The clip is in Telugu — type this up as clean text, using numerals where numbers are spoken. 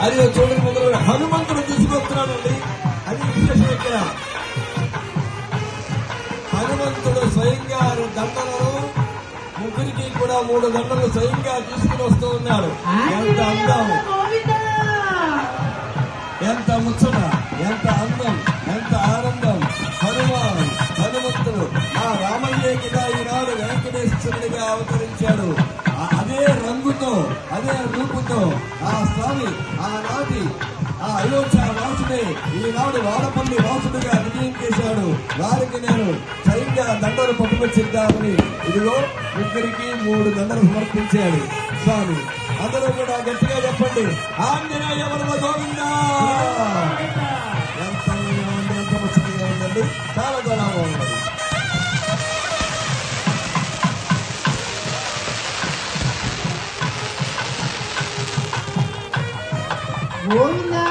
అది చూడని మొదలు హనుమంతుడు తీసుకొస్తున్నాడండి. అది విశేషం ఇక్కడ. హనుమంతుడు స్వయంగా దండలను ముగ్గురికి కూడా 3 దండలు స్వయంగా తీసుకుని వస్తూ ఉన్నాడు. ఎంత అందం, ఎంత ముచ్చట, ఎంత అందం, ఎంత ఆనందం. హనుమంతుడు ఆ రామయ్య కింద ఈనాడు వెంకటేశ్వరుడిగా అవతరించాడు. అదే రంగుతో, అదే రూపుతో ఆ స్వామి ఆనాటి ఆ అయోధ్య వాసుడే ఈనాడు వాడపల్లి వాసుడుగా విజయం చేశాడు. వారికి నేను స్వయంగా దండలు పట్టుకొచ్చిద్దామని ఇదిగో ముగ్గురికి 3 దండలు సమర్పించాడు స్వామి. అందరూ కూడా గట్టిగా చెప్పండి, ఆంజనేయ వరద గోవిందా. ఎంత ముచ్చటగా ఉందండి, చాలా చాలా బాగుంది. గోవిందా